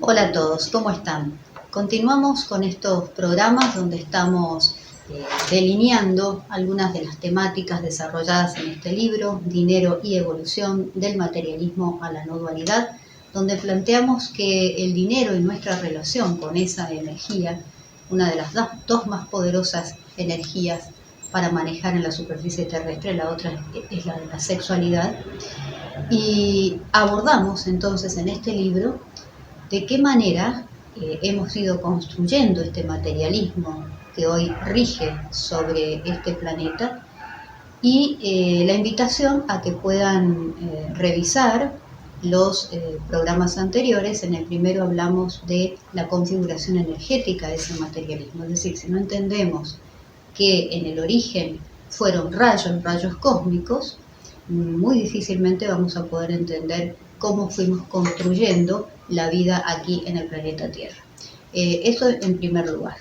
Hola a todos, ¿cómo están? Continuamos con estos programas donde estamos delineando algunas de las temáticas desarrolladas en este libro, Dinero y Evolución, del materialismo a la no dualidad, donde planteamos que el dinero y nuestra relación con esa energía, una de las dos más poderosas energías para manejar en la superficie terrestre, la otra es la de la sexualidad, y abordamos entonces en este libro de qué manera hemos ido construyendo este materialismo que hoy rige sobre este planeta y la invitación a que puedan revisar los programas anteriores. En el primero hablamos de la configuración energética de ese materialismo, es decir, si no entendemos que en el origen fueron rayos cósmicos, muy difícilmente vamos a poder entender cómo fuimos construyendo la vida aquí en el planeta Tierra. Eso en primer lugar.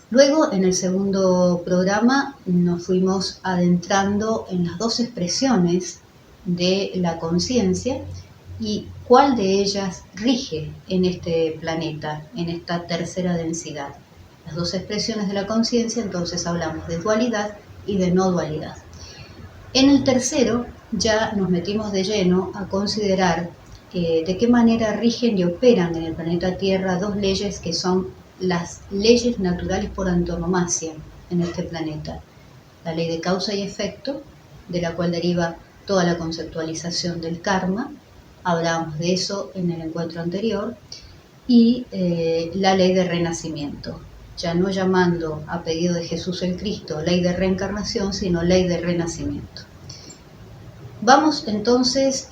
Luego, en el segundo programa, nos fuimos adentrando en las dos expresiones de la conciencia y cuál de ellas rige en este planeta, en esta tercera densidad. Las dos expresiones de la conciencia, entonces hablamos de dualidad y de no dualidad. En el tercero ya nos metimos de lleno a considerar de qué manera rigen y operan en el planeta Tierra dos leyes que son las leyes naturales por antonomasia en este planeta. La ley de causa y efecto, de la cual deriva toda la conceptualización del karma, hablábamos de eso en el encuentro anterior, y la ley de renacimiento, ya no llamando a pedido de Jesús el Cristo ley de reencarnación, sino ley de renacimiento. Vamos entonces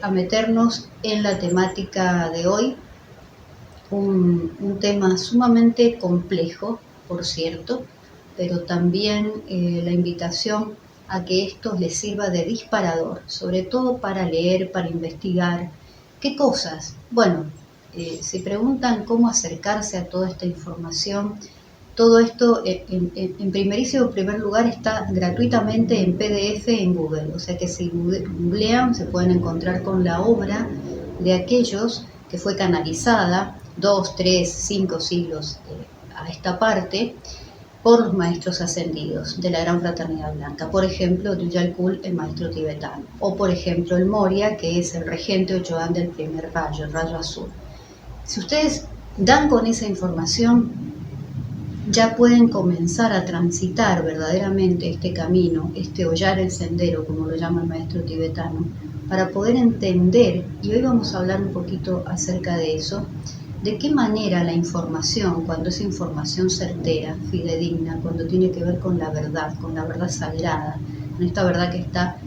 a meternos en la temática de hoy, un tema sumamente complejo, por cierto, pero también la invitación a que esto les sirva de disparador, sobre todo para leer, para investigar. ¿Qué cosas? Bueno, se preguntan cómo acercarse a toda esta información. Todo esto en primer lugar está gratuitamente en PDF en Google, o sea que si googlean se pueden encontrar con la obra de aquellos que fue canalizada 2, 3, 5 siglos a esta parte por los maestros ascendidos de la Gran Fraternidad Blanca. Por ejemplo, Duyal Kul, el maestro tibetano, o por ejemplo el Moria, que es el regente Ochoan del primer rayo, el rayo azul. Si ustedes dan con esa información, ya pueden comenzar a transitar verdaderamente este camino, este hollar el sendero, como lo llama el maestro tibetano, para poder entender, y hoy vamos a hablar un poquito acerca de eso, de qué manera la información, cuando es información certera, fidedigna, cuando tiene que ver con la verdad sagrada, con esta verdad que está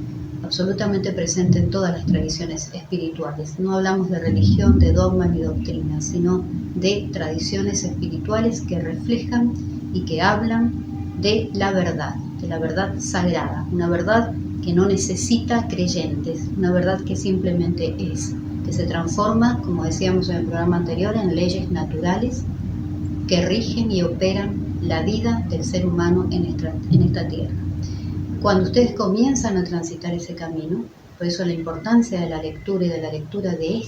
absolutamente presente en todas las tradiciones espirituales. No hablamos de religión, de dogma ni doctrina, sino de tradiciones espirituales que reflejan y que hablan de la verdad sagrada, una verdad que no necesita creyentes, una verdad que simplemente es, que se transforma, como decíamos en el programa anterior, en leyes naturales que rigen y operan la vida del ser humano en esta tierra. Cuando ustedes comienzan a transitar ese camino, por eso la importancia de la lectura y de la lectura de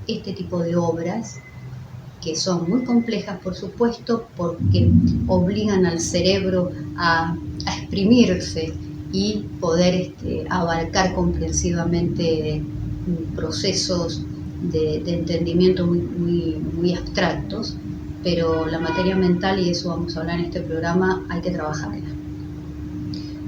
este tipo de obras, que son muy complejas, por supuesto, porque obligan al cerebro a exprimirse y poder abarcar comprensivamente procesos de entendimiento muy abstractos, pero la materia mental, y eso vamos a hablar en este programa, hay que trabajarla.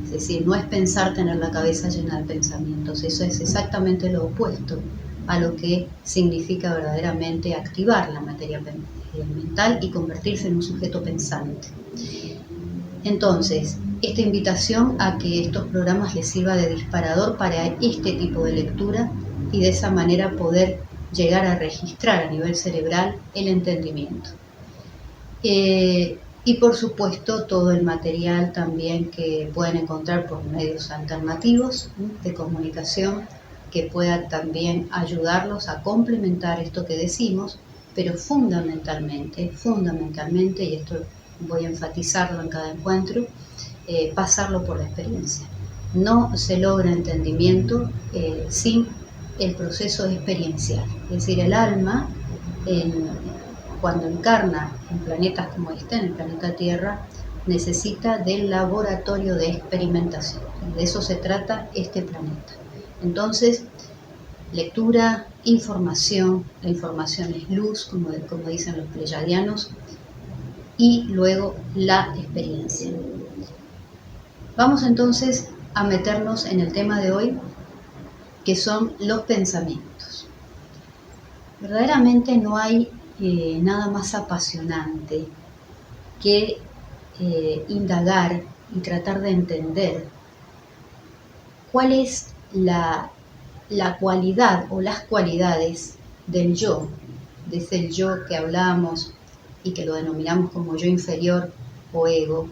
Es decir, no es pensar tener la cabeza llena de pensamientos, eso es exactamente lo opuesto a lo que significa verdaderamente activar la materia mental y convertirse en un sujeto pensante. Entonces, esta invitación a que estos programas les sirva de disparador para este tipo de lectura y de esa manera poder llegar a registrar a nivel cerebral el entendimiento. Y por supuesto todo el material también que pueden encontrar por medios alternativos de comunicación que pueda también ayudarlos a complementar esto que decimos, pero fundamentalmente, y esto voy a enfatizarlo en cada encuentro, pasarlo por la experiencia. No se logra entendimiento sin el proceso experiencial, es decir, el alma cuando encarna en planetas como este, en el planeta Tierra, necesita del laboratorio de experimentación. Y de eso se trata este planeta. Entonces, lectura, información, la información es luz, como dicen los pleyadianos, y luego la experiencia. Vamos entonces a meternos en el tema de hoy, que son los pensamientos. Verdaderamente no hay nada más apasionante que indagar y tratar de entender cuál es la cualidad o las cualidades del yo, de ese yo que hablamos y que lo denominamos como yo inferior o ego,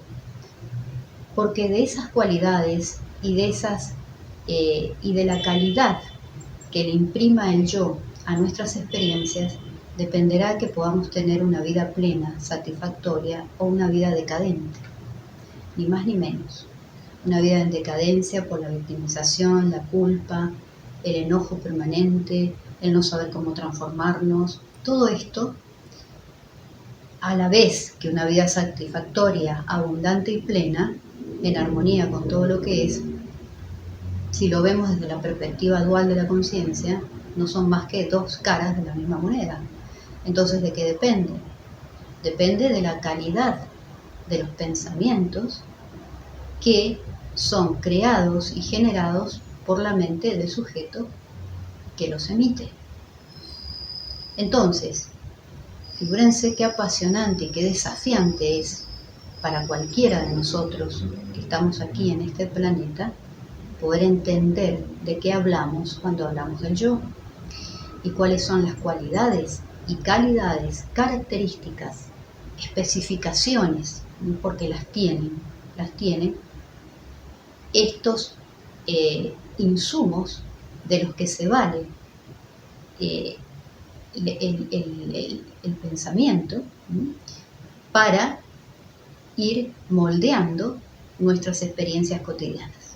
porque de esas cualidades y de la calidad que le imprima el yo a nuestras experiencias dependerá que podamos tener una vida plena, satisfactoria o una vida decadente, ni más ni menos. Una vida en decadencia por la victimización, la culpa, el enojo permanente, el no saber cómo transformarnos. Todo esto, a la vez que una vida satisfactoria, abundante y plena, en armonía con todo lo que es, si lo vemos desde la perspectiva dual de la conciencia, no son más que dos caras de la misma moneda. Entonces, ¿de qué depende? Depende de la calidad de los pensamientos que son creados y generados por la mente del sujeto que los emite. Entonces, figúrense qué apasionante y qué desafiante es para cualquiera de nosotros que estamos aquí en este planeta poder entender de qué hablamos cuando hablamos del yo y cuáles son las cualidades y calidades, características, especificaciones, porque las tienen estos insumos de los que se vale el pensamiento para ir moldeando nuestras experiencias cotidianas.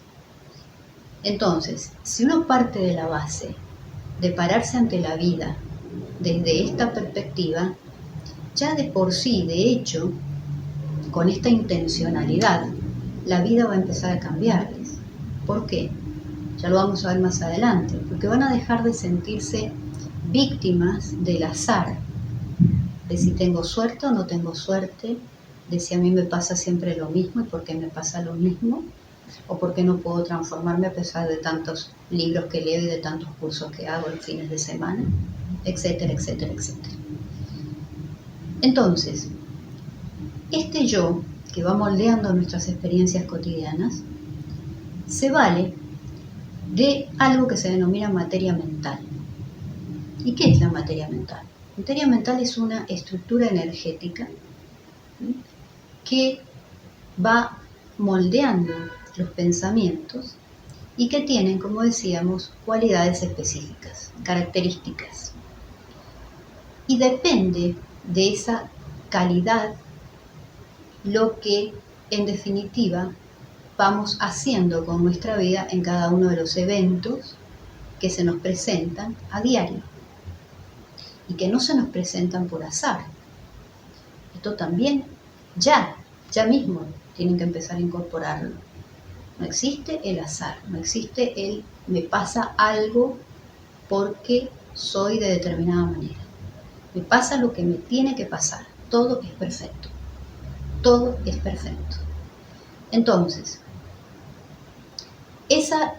Entonces, si uno parte de la base de pararse ante la vida desde esta perspectiva, ya de por sí, de hecho, con esta intencionalidad, la vida va a empezar a cambiarles. ¿Por qué? Ya lo vamos a ver más adelante, porque van a dejar de sentirse víctimas del azar, de si tengo suerte o no tengo suerte, de si a mí me pasa siempre lo mismo y por qué me pasa lo mismo, o por qué no puedo transformarme a pesar de tantos libros que leo y de tantos cursos que hago los fines de semana, etcétera, etcétera, etcétera. Entonces, este yo que va moldeando nuestras experiencias cotidianas se vale de algo que se denomina materia mental. ¿Y qué es la materia mental? La materia mental es una estructura energética que va moldeando los pensamientos y que tienen, como decíamos, cualidades específicas, características. Y depende de esa calidad lo que, en definitiva, vamos haciendo con nuestra vida en cada uno de los eventos que se nos presentan a diario y que no se nos presentan por azar. Esto también ya mismo tienen que empezar a incorporarlo. No existe el azar, no existe el me pasa algo porque soy de determinada manera. Me pasa lo que me tiene que pasar. Todo es perfecto. Todo es perfecto. Entonces, esa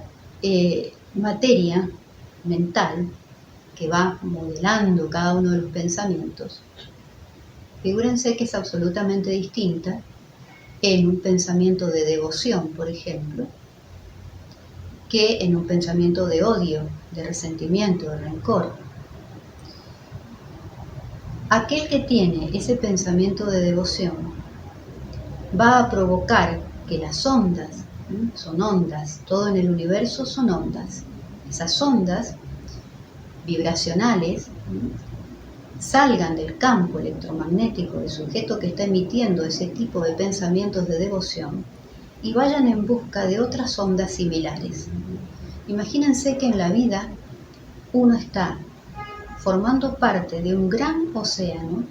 materia mental que va modelando cada uno de los pensamientos, figúrense que es absolutamente distinta en un pensamiento de devoción, por ejemplo, que en un pensamiento de odio, de resentimiento, de rencor. Aquel que tiene ese pensamiento de devoción va a provocar que las ondas, son ondas, todo en el universo son ondas, esas ondas vibracionales salgan del campo electromagnético del sujeto que está emitiendo ese tipo de pensamientos de devoción y vayan en busca de otras ondas similares. Imagínense que en la vida uno está formando parte de un gran océano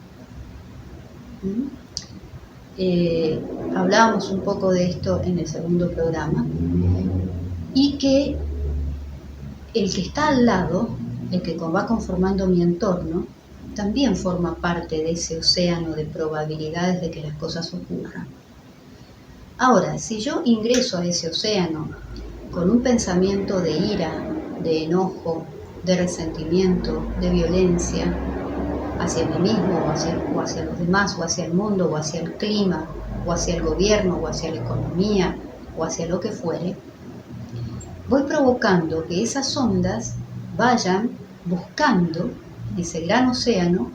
¿Mm? Hablábamos un poco de esto en el segundo programa, y que el que está al lado, el que va conformando mi entorno, también forma parte de ese océano de probabilidades de que las cosas ocurran. Ahora, si yo ingreso a ese océano con un pensamiento de ira, de enojo, de resentimiento, de violencia hacia mí mismo o hacia los demás, o hacia el mundo, o hacia el clima, o hacia el gobierno, o hacia la economía, o hacia lo que fuere, voy provocando que esas ondas vayan buscando en ese gran océano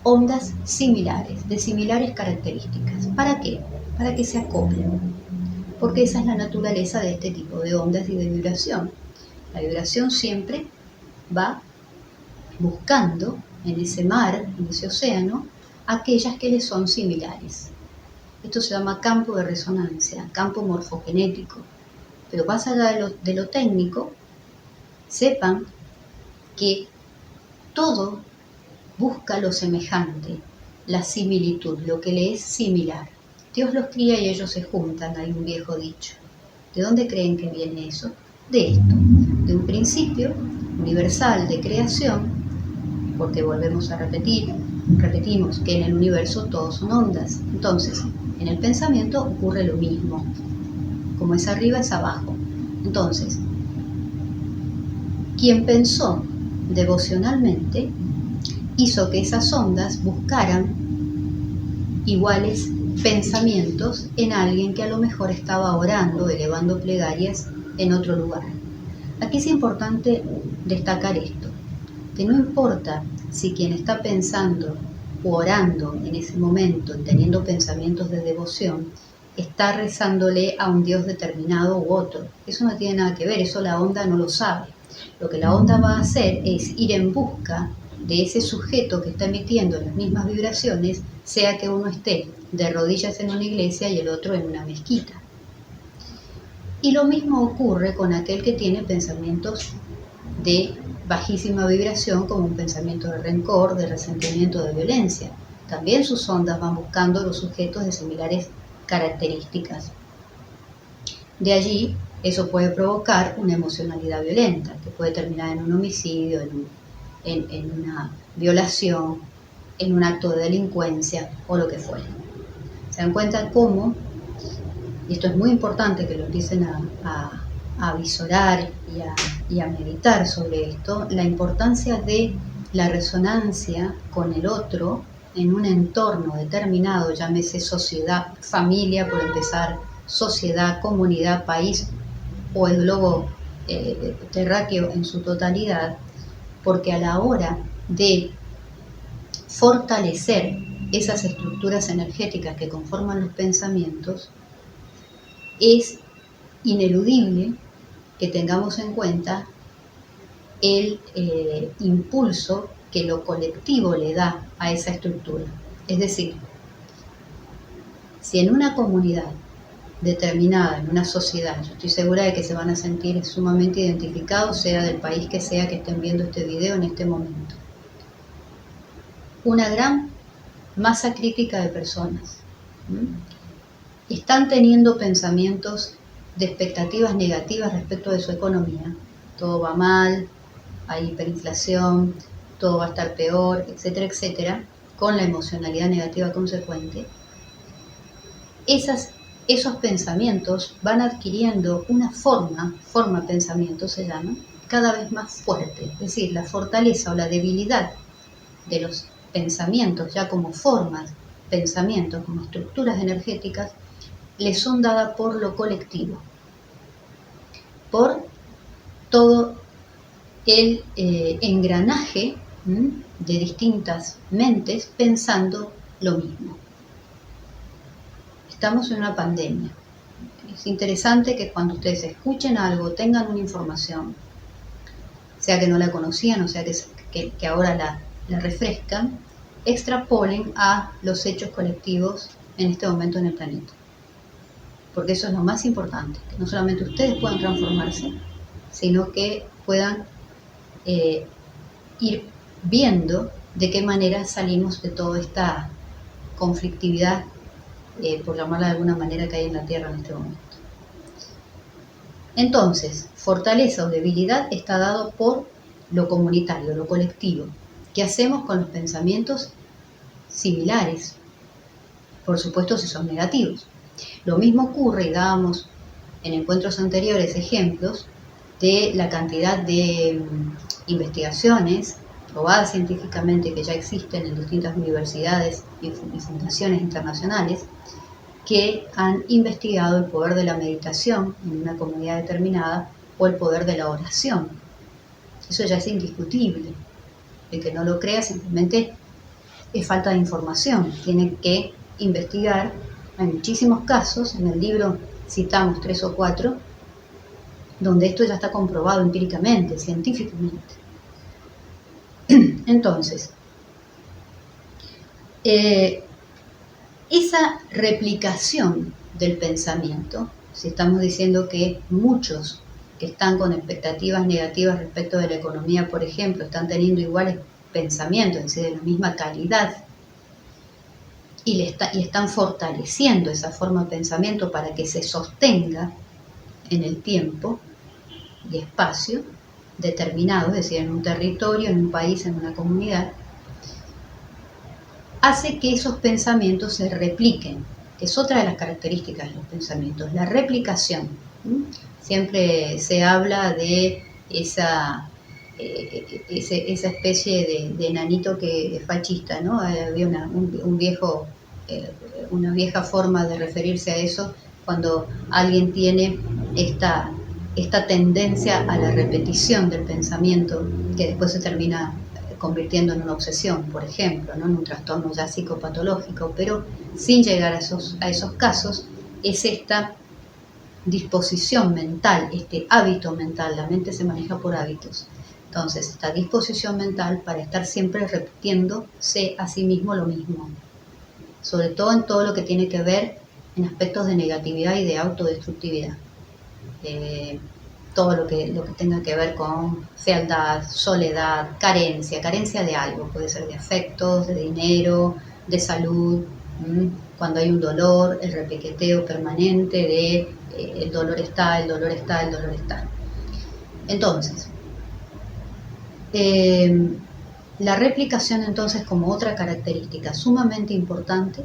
ondas similares, de similares características. ¿Para qué? Para que se acoplen, porque esa es la naturaleza de este tipo de ondas y de vibración. La vibración siempre va buscando en ese mar, en ese océano, aquellas que le son similares. Esto se llama campo de resonancia, campo morfogenético. Pero más allá de lo técnico, sepan que todo busca lo semejante, la similitud, lo que le es similar. Dios los cría y ellos se juntan, hay un viejo dicho. ¿De dónde creen que viene eso? De esto, de un principio universal de creación, porque volvemos a repetimos que en el universo todos son ondas. Entonces, en el pensamiento ocurre lo mismo. Como es arriba, es abajo. Entonces, quien pensó devocionalmente hizo que esas ondas buscaran iguales pensamientos en alguien que a lo mejor estaba orando, elevando plegarias en otro lugar. Aquí es importante destacar esto, que no importa si quien está pensando o orando en ese momento, teniendo pensamientos de devoción, está rezándole a un Dios determinado u otro. Eso no tiene nada que ver, eso la onda no lo sabe. Lo que la onda va a hacer es ir en busca de ese sujeto que está emitiendo las mismas vibraciones, sea que uno esté de rodillas en una iglesia y el otro en una mezquita. Y lo mismo ocurre con aquel que tiene pensamientos de bajísima vibración, como un pensamiento de rencor, de resentimiento, de violencia. También sus ondas van buscando los sujetos de similares características. De allí, eso puede provocar una emocionalidad violenta, que puede terminar en un homicidio, en una violación, en un acto de delincuencia o lo que fuera. Se dan cuenta cómo, y esto es muy importante que lo empiecen a visorar y a meditar sobre esto, la importancia de la resonancia con el otro en un entorno determinado, llámese sociedad, familia por empezar, sociedad, comunidad, país o el globo terráqueo en su totalidad, porque a la hora de fortalecer esas estructuras energéticas que conforman los pensamientos, es ineludible que tengamos en cuenta el impulso que lo colectivo le da a esa estructura. Es decir, si en una comunidad determinada, en una sociedad, yo estoy segura de que se van a sentir sumamente identificados, sea del país que sea que estén viendo este video en este momento, una gran masa crítica de personas están teniendo pensamientos de expectativas negativas respecto de su economía. Todo va mal, hay hiperinflación, todo va a estar peor, etcétera, etcétera, con la emocionalidad negativa consecuente. Esos pensamientos van adquiriendo una forma pensamiento se llama, cada vez más fuerte. Es decir, la fortaleza o la debilidad de los pensamientos ya como formas, pensamientos como estructuras energéticas, les son dadas por lo colectivo, por todo el engranaje de distintas mentes pensando lo mismo. Estamos en una pandemia. Es interesante que cuando ustedes escuchen algo, tengan una información, sea que no la conocían o sea que ahora la refrescan, extrapolen a los hechos colectivos en este momento en el planeta. Porque eso es lo más importante, que no solamente ustedes puedan transformarse, sino que puedan ir viendo de qué manera salimos de toda esta conflictividad, por llamarla de alguna manera, que hay en la Tierra en este momento. Entonces, fortaleza o debilidad está dado por lo comunitario, lo colectivo. ¿Qué hacemos con los pensamientos similares? Por supuesto, si son negativos. Lo mismo ocurre, y dábamos en encuentros anteriores ejemplos de la cantidad de investigaciones probadas científicamente que ya existen en distintas universidades y fundaciones internacionales que han investigado el poder de la meditación en una comunidad determinada o el poder de la oración. Eso ya es indiscutible. El que no lo crea simplemente es falta de información. Tiene que investigar. Hay muchísimos casos, en el libro citamos 3 o 4, donde esto ya está comprobado empíricamente, científicamente. Entonces, esa replicación del pensamiento, si estamos diciendo que muchos que están con expectativas negativas respecto de la economía, por ejemplo, están teniendo iguales pensamientos, es decir, de la misma calidad, y están fortaleciendo esa forma de pensamiento para que se sostenga en el tiempo y espacio determinado, es decir, en un territorio, en un país, en una comunidad, hace que esos pensamientos se repliquen, que es otra de las características de los pensamientos, la replicación. Siempre se habla de esa especie de enanito que es fascista, ¿no? Había una vieja forma de referirse a eso cuando alguien tiene esta tendencia a la repetición del pensamiento que después se termina convirtiendo en una obsesión, por ejemplo, ¿no? En un trastorno ya psicopatológico, pero sin llegar a esos casos, es esta disposición mental, este hábito mental, la mente se maneja por hábitos. Entonces, esta disposición mental para estar siempre repitiéndose a sí mismo lo mismo, sobre todo en todo lo que tiene que ver en aspectos de negatividad y de autodestructividad. Todo lo que tenga que ver con fealdad, soledad, carencia de algo, puede ser de afectos, de dinero, de salud. Cuando hay un dolor, el repiqueteo permanente de el dolor está. Entonces, la replicación entonces como otra característica sumamente importante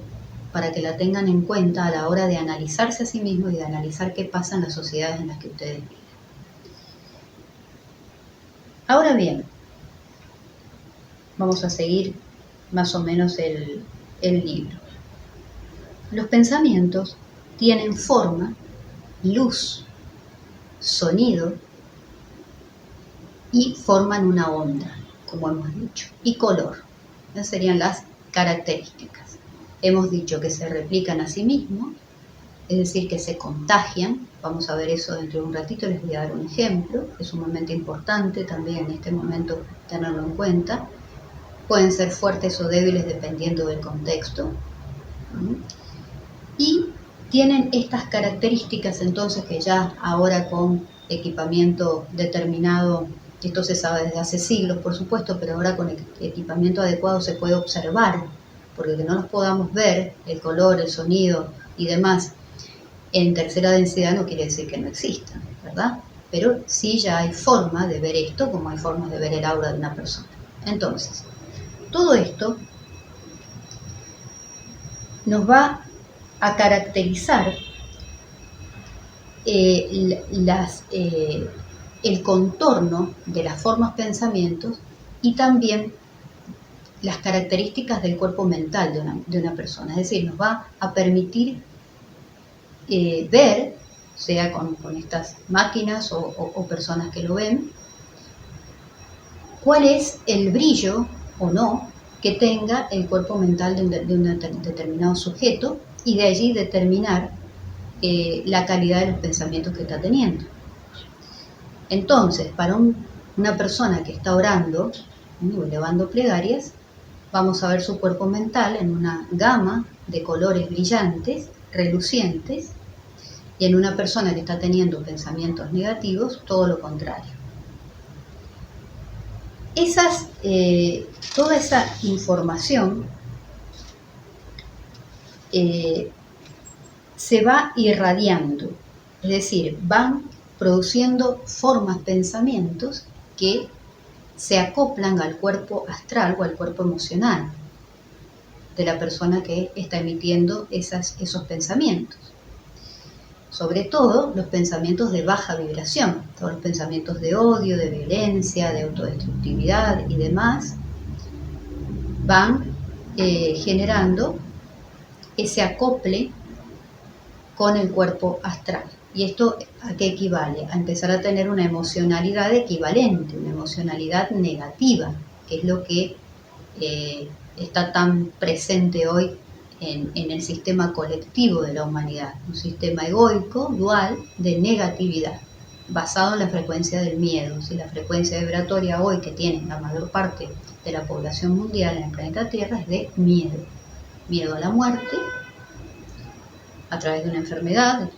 para que la tengan en cuenta a la hora de analizarse a sí mismos y de analizar qué pasa en las sociedades en las que ustedes viven. Ahora bien, vamos a seguir más o menos el libro. Los pensamientos tienen forma, luz, sonido y forman una onda, como hemos dicho, y color. Esas serían las características. Hemos dicho que se replican a sí mismos, es decir, que se contagian. Vamos a ver eso dentro de un ratito, les voy a dar un ejemplo, que es sumamente importante también en este momento tenerlo en cuenta. Pueden ser fuertes o débiles dependiendo del contexto. Y tienen estas características entonces que ya ahora con equipamiento determinado, esto se sabe desde hace siglos por supuesto, pero ahora con equipamiento adecuado se puede observar, porque que no los podamos ver, el color, el sonido y demás, en tercera densidad no quiere decir que no existan, ¿verdad? Pero sí ya hay forma de ver esto, como hay formas de ver el aura de una persona. Entonces, todo esto nos va a caracterizar el contorno de las formas pensamientos y también las características del cuerpo mental de una persona. Es decir, nos va a permitir ver, sea con estas máquinas o personas que lo ven, cuál es el brillo o no que tenga el cuerpo mental de un determinado sujeto y de allí determinar la calidad de los pensamientos que está teniendo. Entonces, para una persona que está orando o elevando plegarias, vamos a ver su cuerpo mental en una gama de colores brillantes, relucientes, y en una persona que está teniendo pensamientos negativos, todo lo contrario. Toda esa información se va irradiando, es decir, van produciendo formas, pensamientos que se acoplan al cuerpo astral o al cuerpo emocional de la persona que está emitiendo esos pensamientos. Sobre todo los pensamientos de baja vibración, todos los pensamientos de odio, de violencia, de autodestructividad y demás, van generando ese acople con el cuerpo astral. ¿Y esto a qué equivale? A empezar a tener una emocionalidad equivalente, una emocionalidad negativa, que es lo que está tan presente hoy en el sistema colectivo de la humanidad. Un sistema egoico, dual, de negatividad, basado en la frecuencia del miedo. Si la frecuencia vibratoria hoy que tiene la mayor parte de la población mundial en el planeta Tierra es de miedo. Miedo a la muerte, a través de una enfermedad,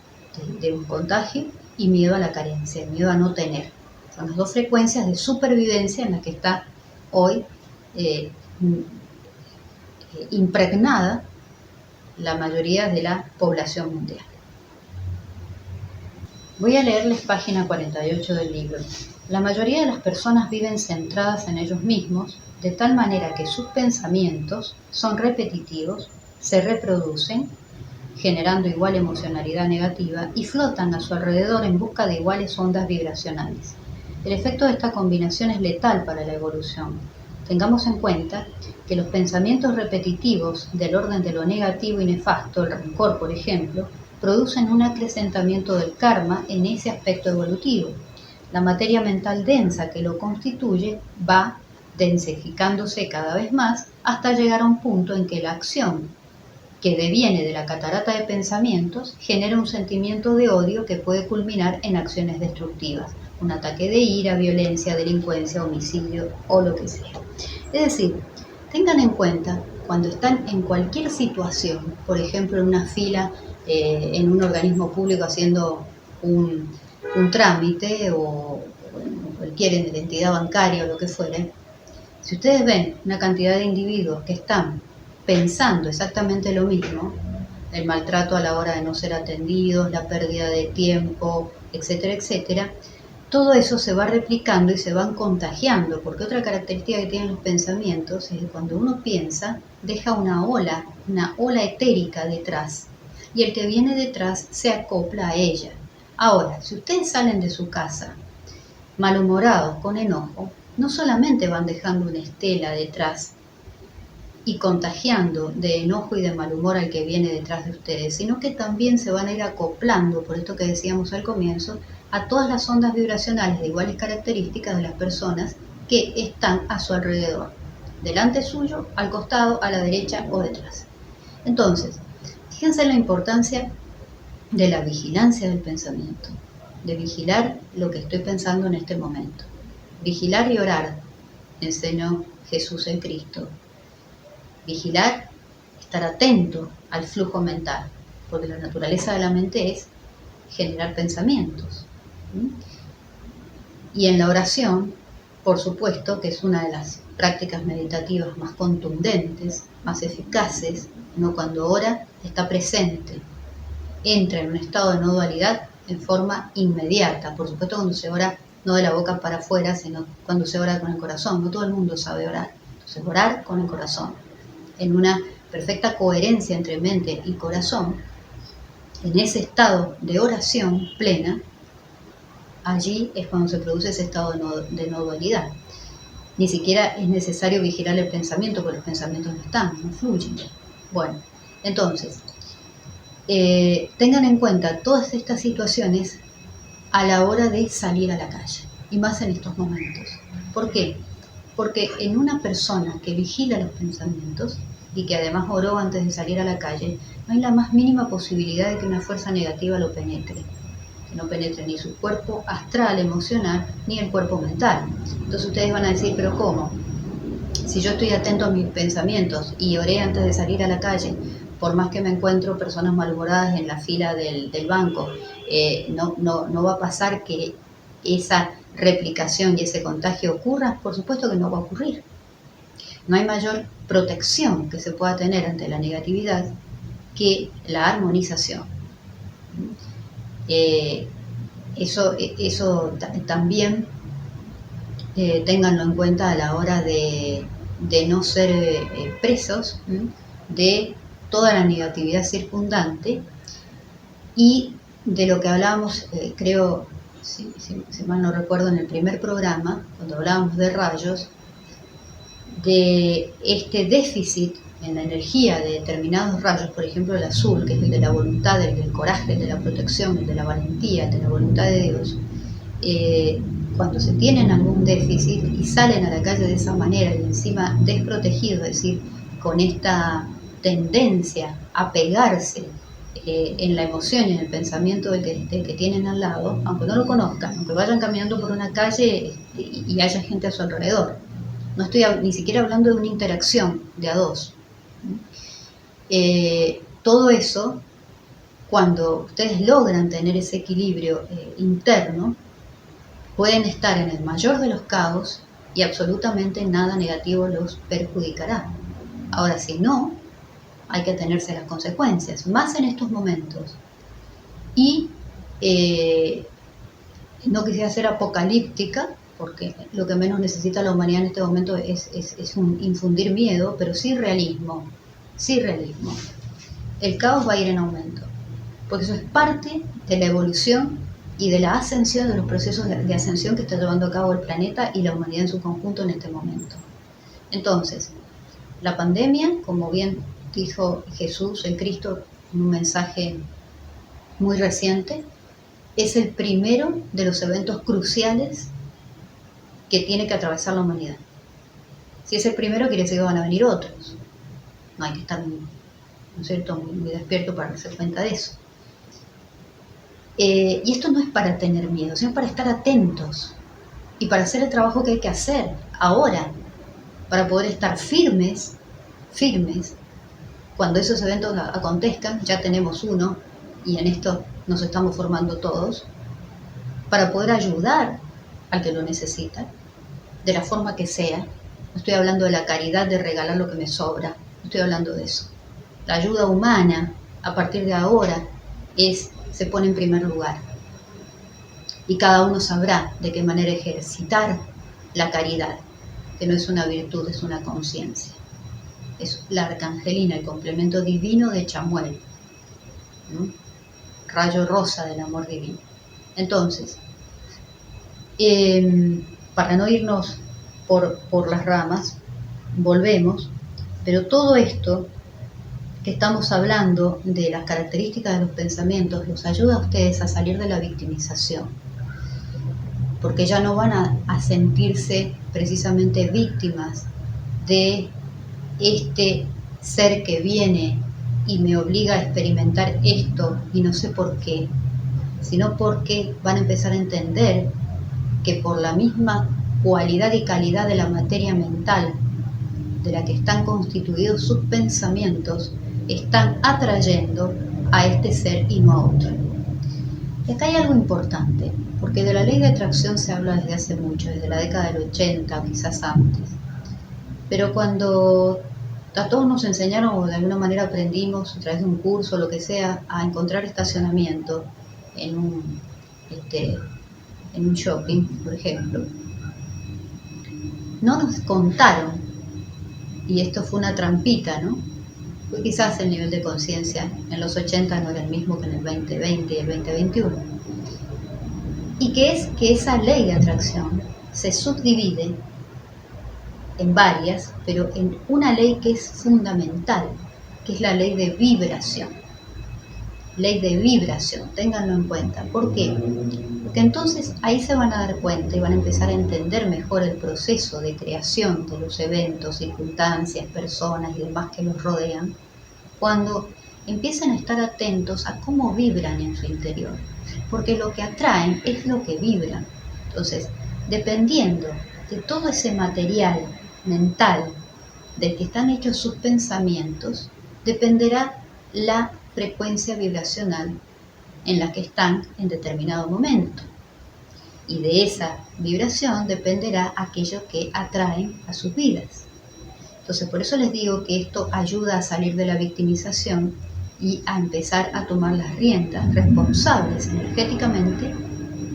de un contagio, y miedo a la carencia, miedo a no tener. Son las dos frecuencias de supervivencia en las que está hoy impregnada la mayoría de la población mundial. Voy a leerles página 48 del libro. La mayoría de las personas viven centradas en ellos mismos, de tal manera que sus pensamientos son repetitivos, se reproducen, generando igual emocionalidad negativa, y flotan a su alrededor en busca de iguales ondas vibracionales. El efecto de esta combinación es letal para la evolución. Tengamos en cuenta que los pensamientos repetitivos del orden de lo negativo y nefasto, el rencor por ejemplo, producen un acrecentamiento del karma en ese aspecto evolutivo. La materia mental densa que lo constituye va densificándose cada vez más hasta llegar a un punto en que la acción que deviene de la catarata de pensamientos genera un sentimiento de odio que puede culminar en acciones destructivas, un ataque de ira, violencia, delincuencia, homicidio o lo que sea. Es decir, tengan en cuenta cuando están en cualquier situación, por ejemplo en una fila en un organismo público haciendo un trámite o cualquier de la entidad bancaria o lo que fuere, si ustedes ven una cantidad de individuos que están pensando exactamente lo mismo, el maltrato a la hora de no ser atendidos, la pérdida de tiempo, etcétera, etcétera, todo eso se va replicando y se van contagiando, porque otra característica que tienen los pensamientos es que cuando uno piensa, deja una ola etérica detrás, y el que viene detrás se acopla a ella. Ahora, si ustedes salen de su casa malhumorados, con enojo, no solamente van dejando una estela detrás y contagiando de enojo y de mal humor al que viene detrás de ustedes, sino que también se van a ir acoplando, por esto que decíamos al comienzo, a todas las ondas vibracionales de iguales características de las personas que están a su alrededor, delante suyo, al costado, a la derecha o detrás. Entonces, fíjense en la importancia de la vigilancia del pensamiento, de vigilar lo que estoy pensando en este momento. Vigilar y orar, enseñó Jesús en Cristo. Vigilar, estar atento al flujo mental, porque la naturaleza de la mente es generar pensamientos. Y en la oración, por supuesto, que es una de las prácticas meditativas más contundentes, más eficaces, uno cuando ora está presente, entra en un estado de no dualidad en forma inmediata. Por supuesto, cuando se ora no de la boca para afuera, sino cuando se ora con el corazón. No todo el mundo sabe orar. Entonces, orar con el corazón, en una perfecta coherencia entre mente y corazón, en ese estado de oración plena, allí es cuando se produce ese estado de no dualidad. Ni siquiera es necesario vigilar el pensamiento, porque los pensamientos no están, no fluyen. Bueno, entonces, tengan en cuenta todas estas situaciones a la hora de salir a la calle, y más en estos momentos. ¿Por qué? Porque en una persona que vigila los pensamientos y que además oró antes de salir a la calle, no hay la más mínima posibilidad de que una fuerza negativa lo penetre, que no penetre ni su cuerpo astral, emocional, ni el cuerpo mental. Entonces ustedes van a decir, ¿pero cómo? Si yo estoy atento a mis pensamientos y oré antes de salir a la calle, por más que me encuentro personas malhumoradas en la fila del banco, no va a pasar que esa replicación y ese contagio ocurra. Por supuesto que no va a ocurrir. No hay mayor protección que se pueda tener ante la negatividad que la armonización. Eso también ténganlo en cuenta a la hora de no ser presos de toda la negatividad circundante y de lo que hablábamos, creo, si mal no recuerdo, en el primer programa, cuando hablábamos de rayos, de este déficit en la energía de determinados rayos, por ejemplo el azul, que es el de la voluntad, el del coraje, el de la protección, el de la valentía, el de la voluntad de Dios. Cuando se tienen algún déficit y salen a la calle de esa manera y encima desprotegidos, es decir, con esta tendencia a pegarse en la emoción y en el pensamiento del que tienen al lado, aunque no lo conozcan, aunque vayan caminando por una calle y haya gente a su alrededor. No estoy ni siquiera hablando de una interacción de a dos. Todo eso, cuando ustedes logran tener ese equilibrio interno, pueden estar en el mayor de los caos y absolutamente nada negativo los perjudicará. Ahora, si no, hay que atenerse a las consecuencias, más en estos momentos. Y no quisiera ser apocalíptica, porque lo que menos necesita la humanidad en este momento es infundir miedo, pero sí realismo. Sí realismo. El caos va a ir en aumento, porque eso es parte de la evolución y de la ascensión, de los procesos de ascensión que está llevando a cabo el planeta y la humanidad en su conjunto en este momento. Entonces, la pandemia, como bien dijo Jesús, el Cristo, en un mensaje muy reciente, es el primero de los eventos cruciales que tiene que atravesar la humanidad. Si es el primero, quiere decir que van a venir otros. No hay que estar, ¿no es cierto?, muy despierto para darse cuenta de eso. Y esto no es para tener miedo, sino para estar atentos y para hacer el trabajo que hay que hacer ahora, para poder estar firmes, cuando esos eventos acontezcan. Ya tenemos uno y en esto nos estamos formando todos, para poder ayudar al que lo necesita, de la forma que sea. No estoy hablando de la caridad de regalar lo que me sobra, no estoy hablando de eso. La ayuda humana, a partir de ahora, se pone en primer lugar. Y cada uno sabrá de qué manera ejercitar la caridad, que no es una virtud, es una conciencia. Es la arcangelina, el complemento divino de Chamuel, ¿no? Rayo rosa del amor divino. Entonces, para no irnos por las ramas, volvemos, pero todo esto que estamos hablando de las características de los pensamientos los ayuda a ustedes a salir de la victimización, porque ya no van a sentirse precisamente víctimas de este ser que viene y me obliga a experimentar esto y no sé por qué, sino porque van a empezar a entender que por la misma cualidad y calidad de la materia mental de la que están constituidos sus pensamientos, están atrayendo a este ser y no a otro. Y acá hay algo importante, porque de la ley de atracción se habla desde hace mucho, desde la década del 80 o quizás antes. Pero cuando a todos nos enseñaron o de alguna manera aprendimos a través de un curso o lo que sea a encontrar estacionamiento en un shopping, por ejemplo, no nos contaron, y esto fue una trampita, ¿no? Pues quizás el nivel de conciencia en los 80 no era el mismo que en el 2020 y el 2021. Y que es que esa ley de atracción se subdivide en varias, pero en una ley que es fundamental, que es la ley de vibración. Ley de vibración, ténganlo en cuenta. ¿Por qué? Porque entonces ahí se van a dar cuenta y van a empezar a entender mejor el proceso de creación de los eventos, circunstancias, personas y demás que los rodean, cuando empiezan a estar atentos a cómo vibran en su interior. Porque lo que atraen es lo que vibran. Entonces, dependiendo de todo ese material mental del que están hechos sus pensamientos, dependerá la frecuencia vibracional en la que están en determinado momento. Y de esa vibración dependerá aquello que atraen a sus vidas. Entonces, por eso les digo que esto ayuda a salir de la victimización y a empezar a tomar las riendas responsables energéticamente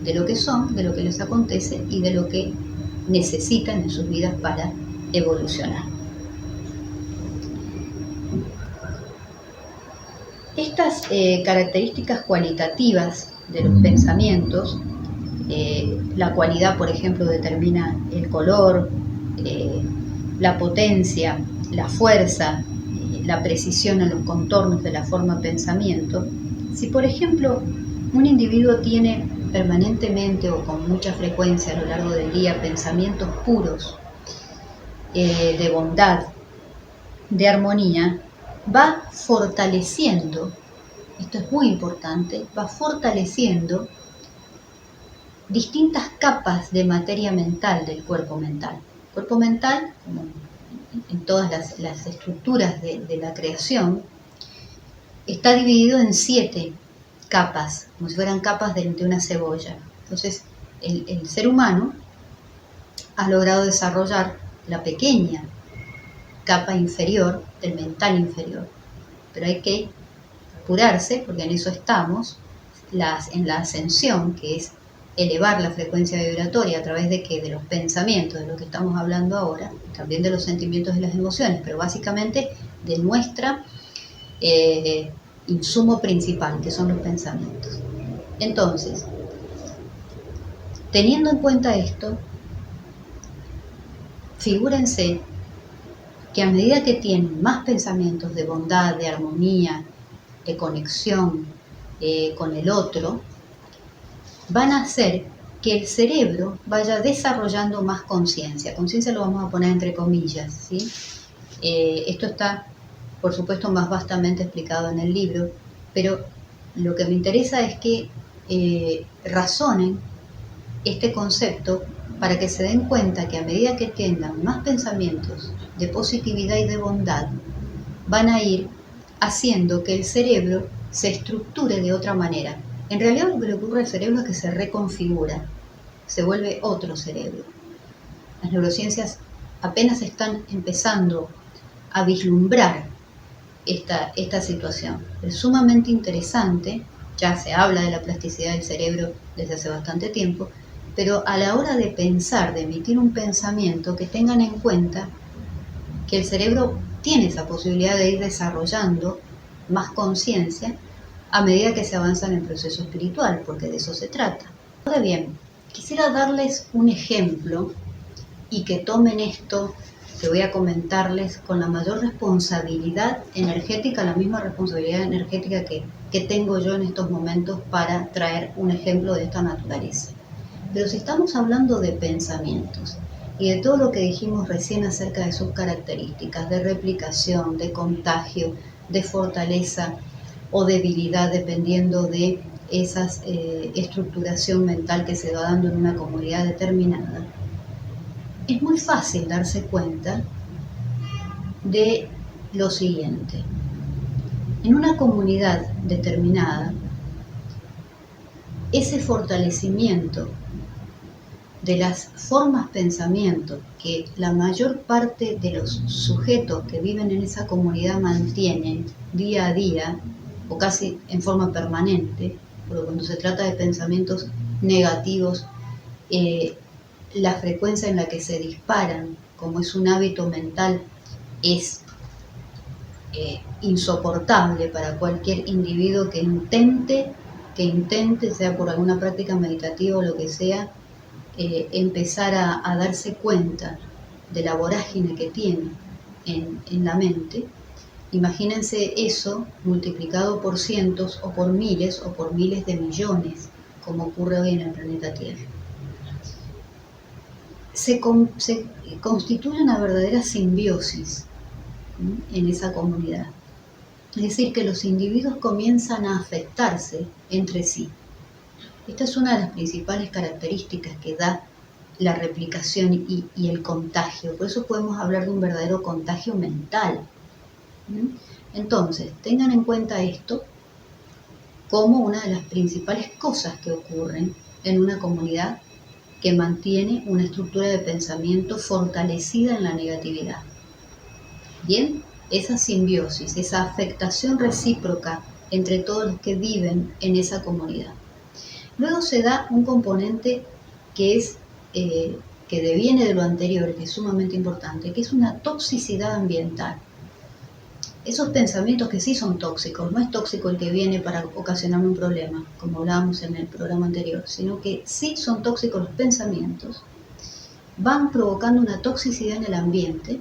de lo que son, de lo que les acontece y de lo que necesitan en sus vidas para evolucionar. Estas características cualitativas de los pensamientos, la cualidad, por ejemplo, determina el color, la potencia, la fuerza, la precisión en los contornos de la forma pensamiento. Si, por ejemplo, un individuo tiene permanentemente o con mucha frecuencia a lo largo del día pensamientos puros, de bondad, de armonía, va fortaleciendo, esto es muy importante, va fortaleciendo distintas capas de materia mental del cuerpo mental. El cuerpo mental, como en todas las estructuras de la creación, está dividido en 7 capas, como si fueran capas de una cebolla. Entonces, el ser humano ha logrado desarrollar la pequeña capa inferior del mental inferior, pero hay que apurarse porque en eso estamos, en la ascensión, que es elevar la frecuencia vibratoria a través de ¿qué? De los pensamientos, de lo que estamos hablando ahora, también de los sentimientos y las emociones, pero básicamente de nuestra insumo principal, que son los pensamientos. Entonces, teniendo en cuenta esto, figúrense que a medida que tienen más pensamientos de bondad, de armonía, de conexión con el otro, van a hacer que el cerebro vaya desarrollando más conciencia. Conciencia lo vamos a poner entre comillas, ¿sí? Esto está, por supuesto, más vastamente explicado en el libro, pero lo que me interesa es que razonen este concepto para que se den cuenta que a medida que tengan más pensamientos de positividad y de bondad, van a ir haciendo que el cerebro se estructure de otra manera. En realidad lo que le ocurre al cerebro es que se reconfigura, se vuelve otro cerebro. Las neurociencias apenas están empezando a vislumbrar esta situación. Es sumamente interesante, ya se habla de la plasticidad del cerebro desde hace bastante tiempo, pero a la hora de pensar, de emitir un pensamiento, que tengan en cuenta que el cerebro tiene esa posibilidad de ir desarrollando más conciencia a medida que se avanza en el proceso espiritual, porque de eso se trata. Ahora bien, quisiera darles un ejemplo y que tomen esto que voy a comentarles con la mayor responsabilidad energética, la misma responsabilidad energética que tengo yo en estos momentos para traer un ejemplo de esta naturaleza. Pero si estamos hablando de pensamientos y de todo lo que dijimos recién acerca de sus características, de replicación, de contagio, de fortaleza o debilidad, dependiendo de esa estructuración mental que se va dando en una comunidad determinada, es muy fácil darse cuenta de lo siguiente. En una comunidad determinada, ese fortalecimiento de las formas pensamiento que la mayor parte de los sujetos que viven en esa comunidad mantienen día a día, o casi en forma permanente, porque cuando se trata de pensamientos negativos, la frecuencia en la que se disparan, como es un hábito mental, es insoportable para cualquier individuo que intente, sea por alguna práctica meditativa o lo que sea, empezar a darse cuenta de la vorágine que tiene en la mente. Imagínense eso multiplicado por cientos o por miles de millones, como ocurre hoy en el planeta Tierra. Se constituye una verdadera simbiosis en esa comunidad. Es decir, que los individuos comienzan a afectarse entre sí. Esta es una de las principales características que da la replicación y el contagio. Por eso podemos hablar de un verdadero contagio mental. Entonces, tengan en cuenta esto como una de las principales cosas que ocurren en una comunidad que mantiene una estructura de pensamiento fortalecida en la negatividad. Bien, esa simbiosis, esa afectación recíproca entre todos los que viven en esa comunidad. Luego se da un componente que es que deviene de lo anterior, que es sumamente importante, que es una toxicidad ambiental. Esos pensamientos que sí son tóxicos, no es tóxico el que viene para ocasionarme un problema, como hablábamos en el programa anterior, sino que sí son tóxicos los pensamientos, van provocando una toxicidad en el ambiente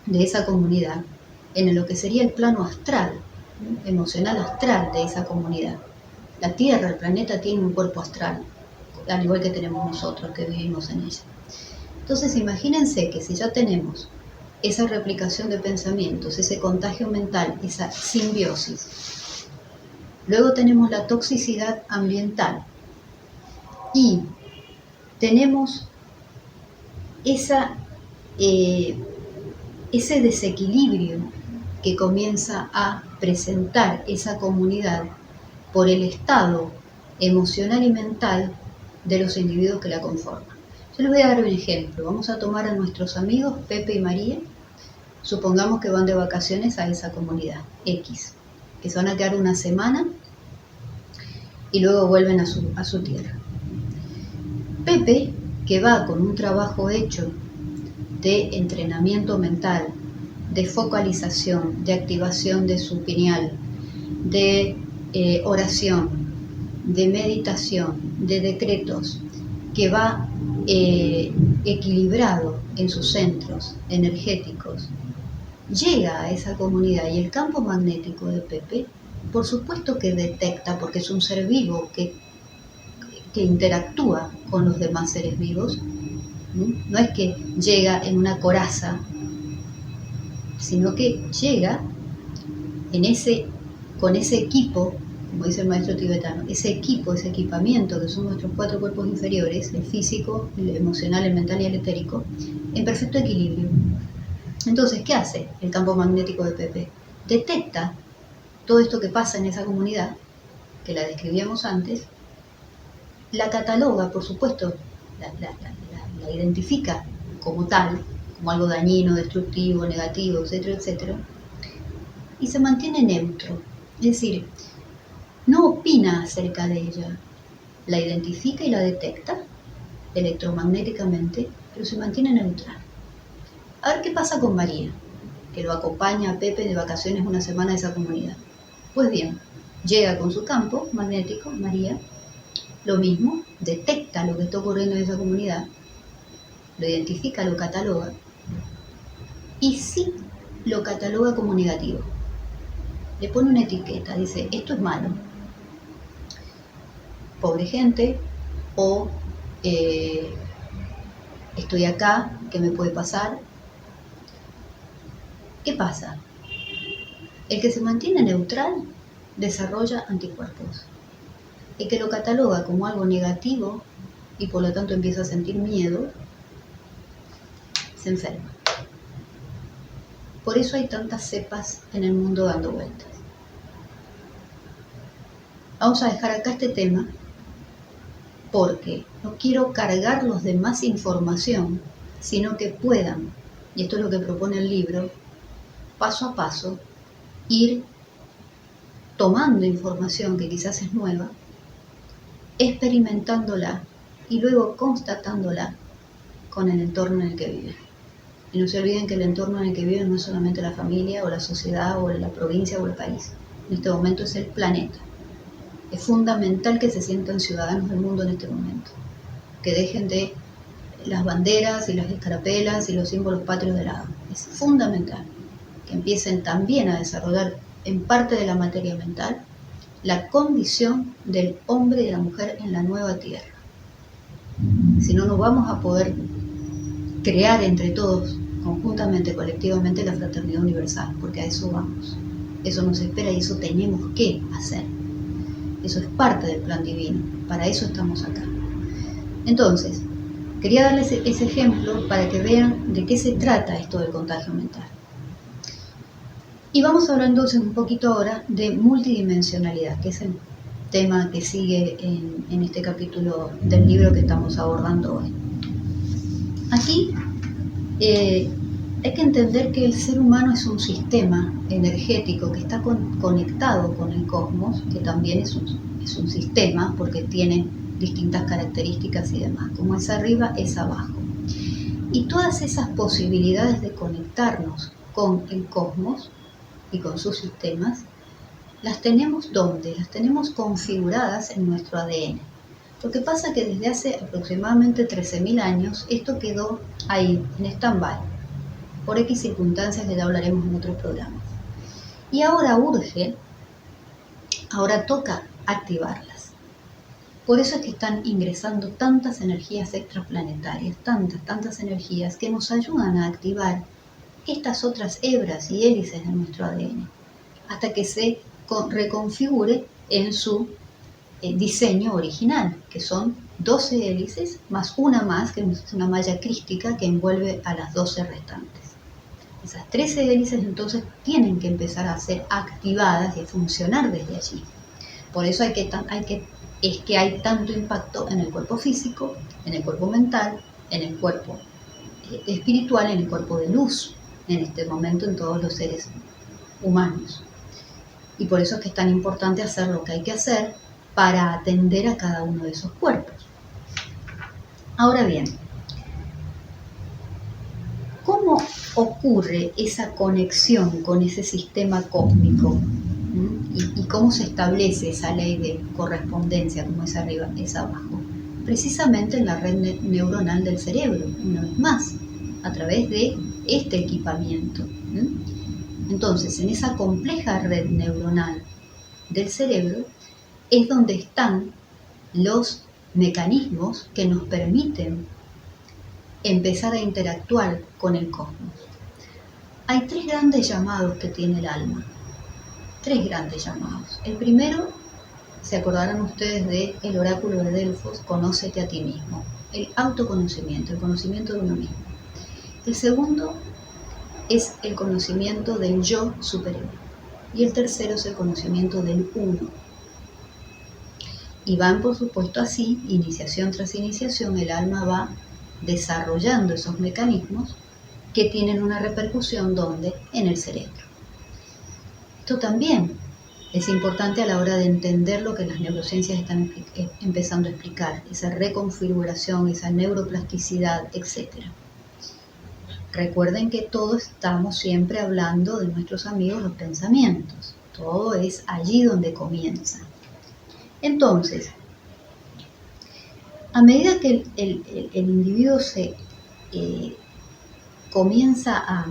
de esa comunidad, en lo que sería el plano astral, emocional astral de esa comunidad. La Tierra, el planeta, tiene un cuerpo astral, al igual que tenemos nosotros que vivimos en ella. Entonces imagínense que si ya tenemos esa replicación de pensamientos, ese contagio mental, esa simbiosis, luego tenemos la toxicidad ambiental y tenemos ese desequilibrio que comienza a presentar esa comunidad por el estado emocional y mental de los individuos que la conforman. Yo les voy a dar un ejemplo. Vamos a tomar a nuestros amigos Pepe y María. Supongamos que van de vacaciones a esa comunidad X, que se van a quedar una semana y luego vuelven a su tierra. Pepe, que va con un trabajo hecho de entrenamiento mental, de focalización, de activación de su pineal, de oración, de meditación, de decretos, que va equilibrado en sus centros energéticos, llega a esa comunidad y el campo magnético de Pepe, por supuesto que detecta, porque es un ser vivo que interactúa con los demás seres vivos, no es que llega en una coraza, sino que llega con ese equipo, como dice el maestro tibetano, ese equipamiento que son nuestros 4 cuerpos inferiores, el físico, el emocional, el mental y el etérico, en perfecto equilibrio. Entonces, ¿qué hace el campo magnético de Pepe? Detecta todo esto que pasa en esa comunidad, que la describíamos antes, la cataloga, por supuesto, la identifica como tal, como algo dañino, destructivo, negativo, etcétera, etcétera, y se mantiene neutro. Es decir, no opina acerca de ella, la identifica y la detecta electromagnéticamente, pero se mantiene neutral. A ver qué pasa con María, que lo acompaña a Pepe de vacaciones una semana a esa comunidad. Pues bien, llega con su campo magnético, María, lo mismo, detecta lo que está ocurriendo en esa comunidad, lo identifica, lo cataloga, y sí lo cataloga como negativo. Le pone una etiqueta, dice, esto es malo, pobre gente, o estoy acá, ¿qué me puede pasar? ¿Qué pasa? El que se mantiene neutral desarrolla anticuerpos. El que lo cataloga como algo negativo y por lo tanto empieza a sentir miedo, se enferma. Por eso hay tantas cepas en el mundo dando vueltas. Vamos a dejar acá este tema porque no quiero cargarlos de más información, sino que puedan, y esto es lo que propone el libro, paso a paso, ir tomando información que quizás es nueva, experimentándola y luego constatándola con el entorno en el que viven. Y no se olviden que el entorno en el que viven no es solamente la familia o la sociedad o la provincia o el país. En este momento es el planeta. Es fundamental que se sientan ciudadanos del mundo en este momento. Que dejen de las banderas y las escarapelas y los símbolos patrios de lado. Es fundamental que empiecen también a desarrollar en parte de la materia mental la condición del hombre y de la mujer en la nueva tierra. Si no, no vamos a poder crear entre todos, conjuntamente, colectivamente, la fraternidad universal, porque a eso vamos. Eso nos espera y eso tenemos que hacer. Eso es parte del plan divino. Para eso estamos acá. Entonces, quería darles ese ejemplo para que vean de qué se trata esto del contagio mental. Y vamos a hablar entonces un poquito ahora de multidimensionalidad, que es el tema que sigue en este capítulo del libro que estamos abordando hoy. Aquí Hay que entender que el ser humano es un sistema energético que está conectado con el cosmos, que también es un sistema porque tiene distintas características y demás. Como es arriba, es abajo. Y todas esas posibilidades de conectarnos con el cosmos y con sus sistemas, las tenemos ¿dónde? Las tenemos configuradas en nuestro ADN. Lo que pasa es que desde hace aproximadamente 13.000 años esto quedó ahí, en stand-by, por X circunstancias que ya hablaremos en otro programa. Y ahora urge, ahora toca activarlas. Por eso es que están ingresando tantas energías extraplanetarias, tantas energías que nos ayudan a activar estas otras hebras y hélices de nuestro ADN, hasta que se reconfigure en su diseño original, que son 12 hélices más una más, que es una malla crística que envuelve a las 12 restantes. Esas 13 hélices entonces tienen que empezar a ser activadas y a funcionar desde allí. Por eso hay tanto impacto en el cuerpo físico, en el cuerpo mental, en el cuerpo espiritual, en el cuerpo de luz, en este momento en todos los seres humanos. Y por eso es que es tan importante hacer lo que hay que hacer para atender a cada uno de esos cuerpos. Ahora bien, ¿cómo ocurre esa conexión con ese sistema cósmico? ¿Y cómo se establece esa ley de correspondencia, como es arriba, es abajo? Precisamente en la red neuronal del cerebro, una vez más, a través de este equipamiento. Entonces, en esa compleja red neuronal del cerebro es donde están los mecanismos que nos permiten empezar a interactuar con el cosmos. Hay 3 grandes llamados que tiene el alma. 3 grandes llamados. El primero, se acordarán ustedes del oráculo de Delfos, conócete a ti mismo. El autoconocimiento, el conocimiento de uno mismo. El segundo es el conocimiento del yo superior. Y el tercero es el conocimiento del uno. Y van, por supuesto, así, iniciación tras iniciación, el alma va desarrollando esos mecanismos que tienen una repercusión ¿dónde? En el cerebro. Esto también es importante a la hora de entender lo que las neurociencias están empezando a explicar, esa reconfiguración, esa neuroplasticidad, etc. Recuerden que todos estamos siempre hablando de nuestros amigos los pensamientos. Todo es allí donde comienza. Entonces, a medida que el individuo se comienza a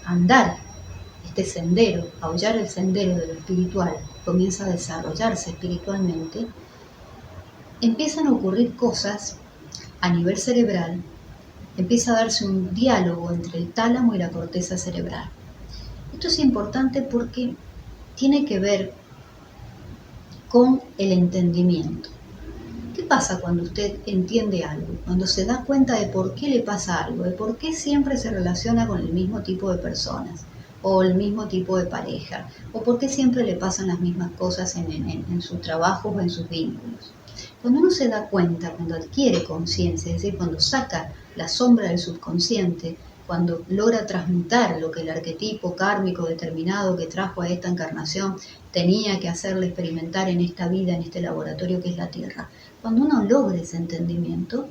andar este sendero, a hollar el sendero de lo espiritual, comienza a desarrollarse espiritualmente, empiezan a ocurrir cosas a nivel cerebral, empieza a darse un diálogo entre el tálamo y la corteza cerebral. Esto es importante porque tiene que ver con el entendimiento. ¿Qué pasa cuando usted entiende algo? Cuando se da cuenta de por qué le pasa algo, de por qué siempre se relaciona con el mismo tipo de personas, o el mismo tipo de pareja, o por qué siempre le pasan las mismas cosas en sus trabajos o en sus vínculos. Cuando uno se da cuenta, cuando adquiere conciencia, es decir, cuando saca la sombra del subconsciente, cuando logra transmutar lo que el arquetipo kármico determinado que trajo a esta encarnación tenía que hacerle experimentar en esta vida, en este laboratorio que es la Tierra. Cuando uno logra ese entendimiento,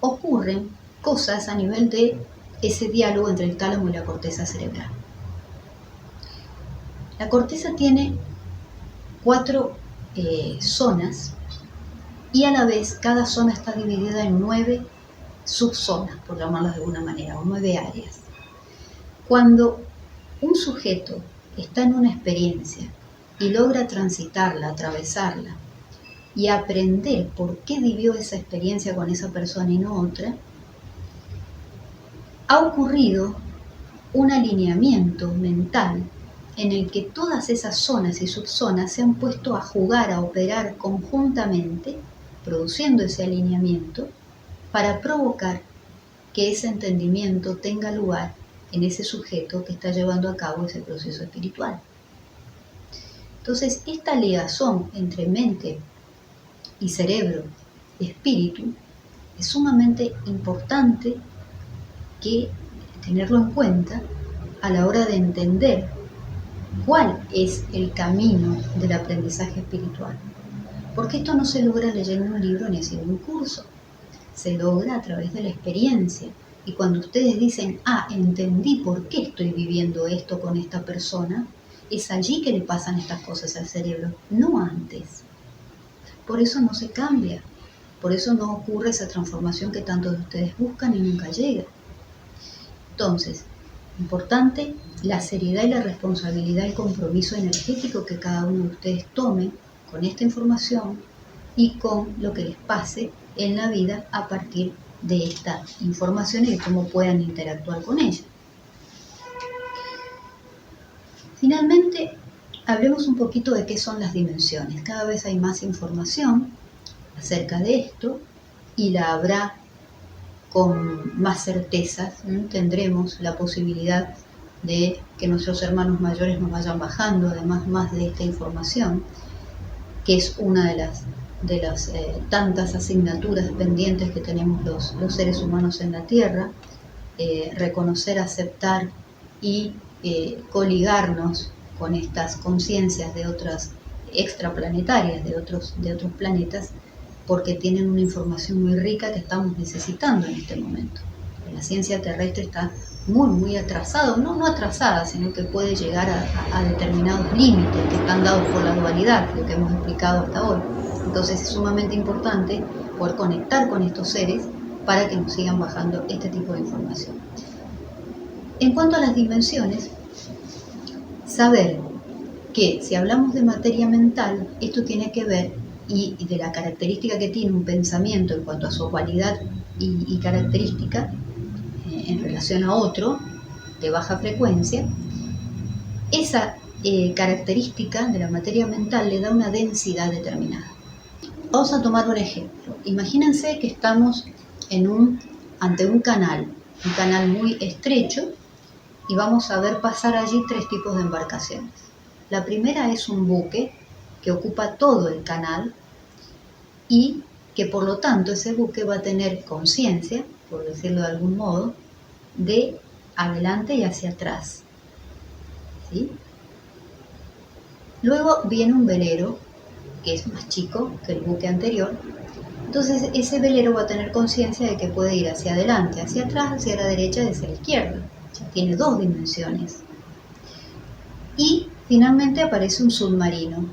ocurren cosas a nivel de ese diálogo entre el tálamo y la corteza cerebral. La corteza tiene 4 zonas y a la vez cada zona está dividida en 9 subzonas, por llamarlas de alguna manera, o 9 áreas. Cuando un sujeto está en una experiencia y logra transitarla, atravesarla y aprender por qué vivió esa experiencia con esa persona y no otra, ha ocurrido un alineamiento mental en el que todas esas zonas y subzonas se han puesto a jugar, a operar conjuntamente, produciendo ese alineamiento para provocar que ese entendimiento tenga lugar en ese sujeto que está llevando a cabo ese proceso espiritual. Entonces, esta liazón entre mente y cerebro, espíritu, es sumamente importante que tenerlo en cuenta a la hora de entender cuál es el camino del aprendizaje espiritual. Porque esto no se logra leyendo un libro ni haciendo un curso, se logra a través de la experiencia. Y cuando ustedes dicen, entendí por qué estoy viviendo esto con esta persona, es allí que le pasan estas cosas al cerebro, no antes. Por eso no se cambia, por eso no ocurre esa transformación que tantos de ustedes buscan y nunca llega. Entonces, importante la seriedad y la responsabilidad, el compromiso energético que cada uno de ustedes tome con esta información y con lo que les pase en la vida a partir de esta información y de cómo puedan interactuar con ella. Finalmente, hablemos un poquito de qué son las dimensiones. Cada vez hay más información acerca de esto y la habrá con más certezas. Tendremos la posibilidad de que nuestros hermanos mayores nos vayan bajando, además más de esta información, que es una de las tantas asignaturas pendientes que tenemos los seres humanos en la Tierra, reconocer, aceptar y coligarnos con estas conciencias de otras extraplanetarias, de otros planetas, porque tienen una información muy rica que estamos necesitando en este momento. La ciencia terrestre está muy atrasada, no atrasada, sino que puede llegar a determinados límites que están dados por la dualidad, lo que hemos explicado hasta hoy. Entonces es sumamente importante poder conectar con estos seres para que nos sigan bajando este tipo de información. En cuanto a las dimensiones, saber que si hablamos de materia mental, esto tiene que ver, y de la característica que tiene un pensamiento en cuanto a su cualidad y característica en relación a otro de baja frecuencia, esa característica de la materia mental le da una densidad determinada. Vamos a tomar un ejemplo. Imagínense que estamos ante un canal muy estrecho, y vamos a ver pasar allí tres tipos de embarcaciones. La primera es un buque que ocupa todo el canal y que por lo tanto ese buque va a tener conciencia, por decirlo de algún modo, de adelante y hacia atrás. ¿Sí? Luego viene un velero que es más chico que el buque anterior. Entonces ese velero va a tener conciencia de que puede ir hacia adelante, hacia atrás, hacia la derecha y hacia la izquierda. Ya tiene dos dimensiones. Y finalmente aparece un submarino,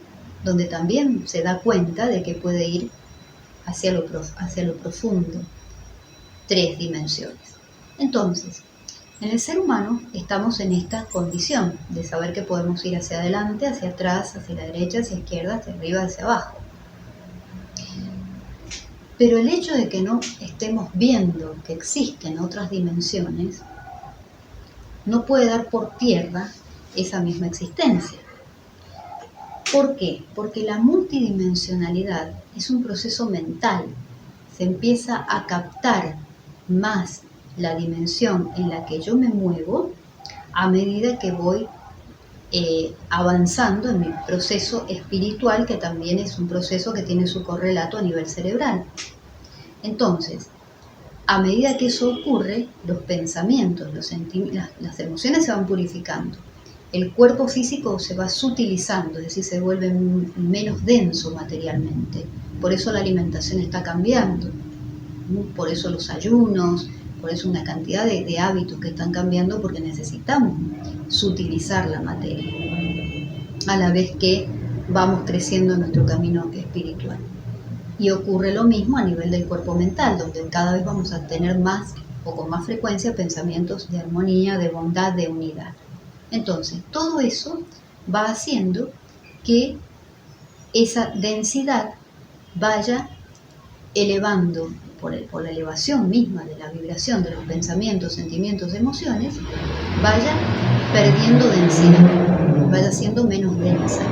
donde también se da cuenta de que puede ir hacia lo profundo. Tres dimensiones. Entonces, en el ser humano estamos en esta condición de saber que podemos ir hacia adelante, hacia atrás, hacia la derecha, hacia la izquierda, hacia arriba, hacia abajo. Pero el hecho de que no estemos viendo que existen otras dimensiones no puede dar por tierra esa misma existencia. ¿Por qué? Porque la multidimensionalidad es un proceso mental. Se empieza a captar más la dimensión en la que yo me muevo a medida que voy avanzando en mi proceso espiritual, que también es un proceso que tiene su correlato a nivel cerebral. Entonces, a medida que eso ocurre, los pensamientos, las emociones se van purificando. El cuerpo físico se va sutilizando, es decir, se vuelve menos denso materialmente. Por eso la alimentación está cambiando, por eso los ayunos, por eso una cantidad de hábitos que están cambiando, porque necesitamos sutilizar la materia, a la vez que vamos creciendo en nuestro camino espiritual. Y ocurre lo mismo a nivel del cuerpo mental, donde cada vez vamos a tener más o con más frecuencia pensamientos de armonía, de bondad, de unidad. Entonces, todo eso va haciendo que esa densidad vaya elevando, por la elevación misma de la vibración de los pensamientos, sentimientos, emociones, vaya perdiendo densidad, vaya siendo menos densa.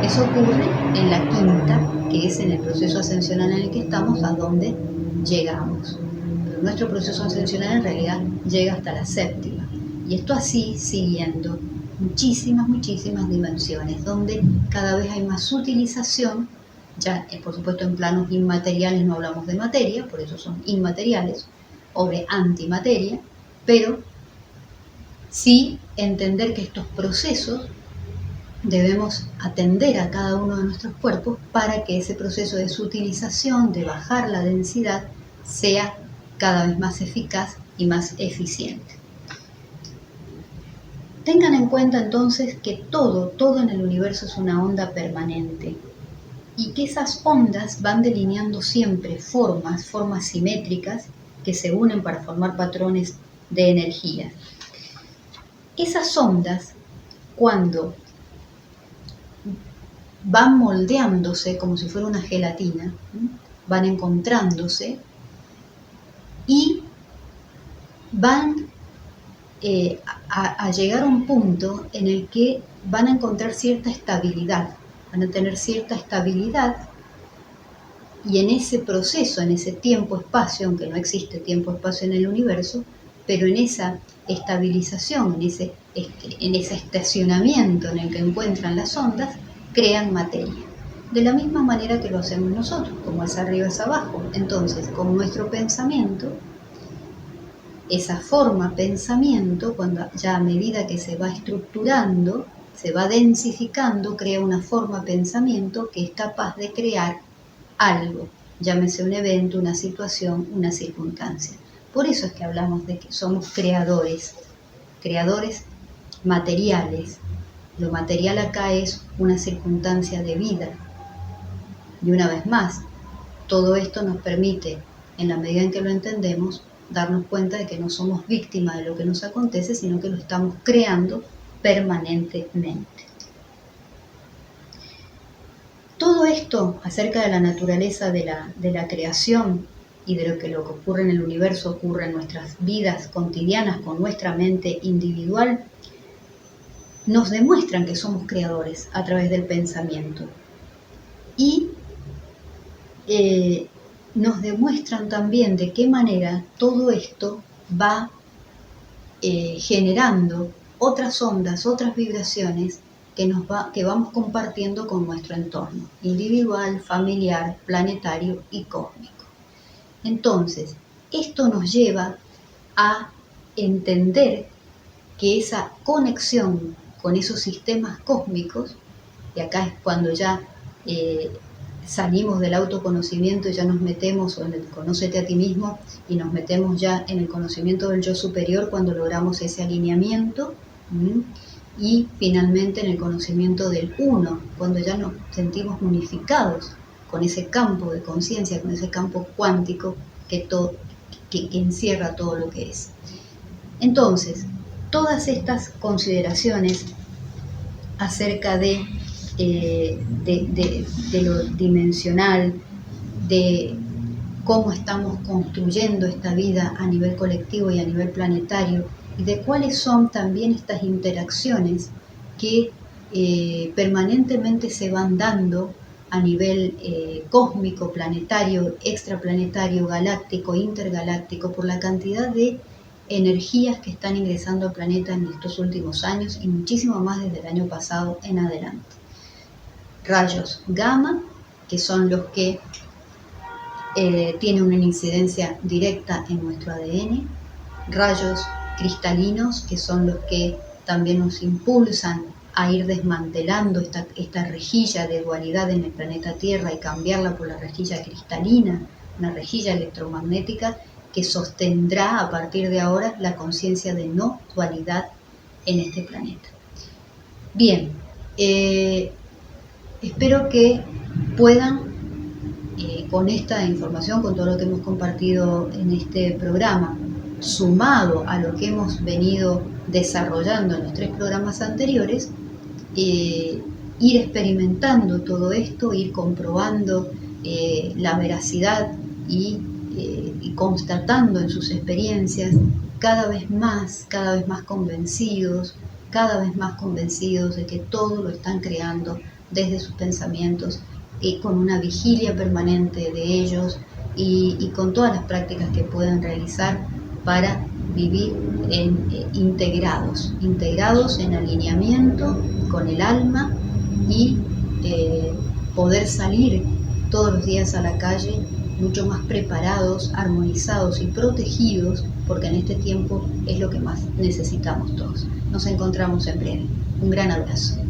Eso ocurre en la quinta, que es en el proceso ascensional en el que estamos, a donde llegamos. Pero nuestro proceso ascensional en realidad llega hasta la séptima. Y esto así siguiendo muchísimas dimensiones, donde cada vez hay más sutilización. Ya, por supuesto, en planos inmateriales no hablamos de materia, por eso son inmateriales, o de antimateria, pero Sí entender que estos procesos debemos atender a cada uno de nuestros cuerpos para que ese proceso de sutilización, de bajar la densidad, sea cada vez más eficaz y más eficiente. Tengan en cuenta entonces que todo en el universo es una onda permanente y que esas ondas van delineando siempre formas simétricas que se unen para formar patrones de energía. Esas ondas, cuando van moldeándose como si fuera una gelatina, van encontrándose y van a llegar a un punto en el que van a encontrar cierta estabilidad, van a tener cierta estabilidad, y en ese proceso, en ese tiempo-espacio, aunque no existe tiempo-espacio en el universo, pero en esa estabilización, en ese estacionamiento en el que encuentran las ondas, crean materia. De la misma manera que lo hacemos nosotros, como es arriba es abajo. Entonces, con nuestro pensamiento, esa forma pensamiento, cuando ya a medida que se va estructurando, se va densificando, crea una forma pensamiento que es capaz de crear algo, llámese un evento, una situación, una circunstancia. Por eso es que hablamos de que somos creadores materiales. Lo material acá es una circunstancia de vida. Y una vez más, todo esto nos permite, en la medida en que lo entendemos, darnos cuenta de que no somos víctimas de lo que nos acontece, sino que lo estamos creando permanentemente. Todo esto acerca de la naturaleza de la creación y de lo que ocurre en el universo ocurre en nuestras vidas cotidianas con nuestra mente individual, nos demuestran que somos creadores a través del pensamiento. Y nos demuestran también de qué manera todo esto va generando otras ondas, otras vibraciones que vamos compartiendo con nuestro entorno individual, familiar, planetario y cósmico. Entonces, esto nos lleva a entender que esa conexión con esos sistemas cósmicos, y acá es cuando ya salimos del autoconocimiento y ya nos metemos, o en el conócete a ti mismo, y nos metemos ya en el conocimiento del yo superior cuando logramos ese alineamiento, y finalmente en el conocimiento del uno, cuando ya nos sentimos unificados con ese campo de conciencia, con ese campo cuántico que encierra todo lo que es. Entonces, todas estas consideraciones acerca de lo dimensional, de cómo estamos construyendo esta vida a nivel colectivo y a nivel planetario, y de cuáles son también estas interacciones que permanentemente se van dando a nivel cósmico, planetario, extraplanetario, galáctico, intergaláctico, por la cantidad de energías que están ingresando al planeta en estos últimos años y muchísimo más desde el año pasado en adelante. Rayos gamma, que son los que tienen una incidencia directa en nuestro ADN, rayos cristalinos, que son los que también nos impulsan a ir desmantelando esta rejilla de dualidad en el planeta Tierra y cambiarla por la rejilla cristalina, una rejilla electromagnética que sostendrá a partir de ahora la conciencia de no dualidad en este planeta. Bien, espero que puedan, con esta información, con todo lo que hemos compartido en este programa, sumado a lo que hemos venido desarrollando en los 3 programas anteriores, ir experimentando todo esto, ir comprobando la veracidad y constatando en sus experiencias cada vez más convencidos de que todo lo están creando desde sus pensamientos, con una vigilia permanente de ellos y con todas las prácticas que pueden realizar para vivir integrados en alineamiento con el alma y poder salir todos los días a la calle mucho más preparados, armonizados y protegidos porque en este tiempo es lo que más necesitamos todos. Nos encontramos en breve. Un gran abrazo.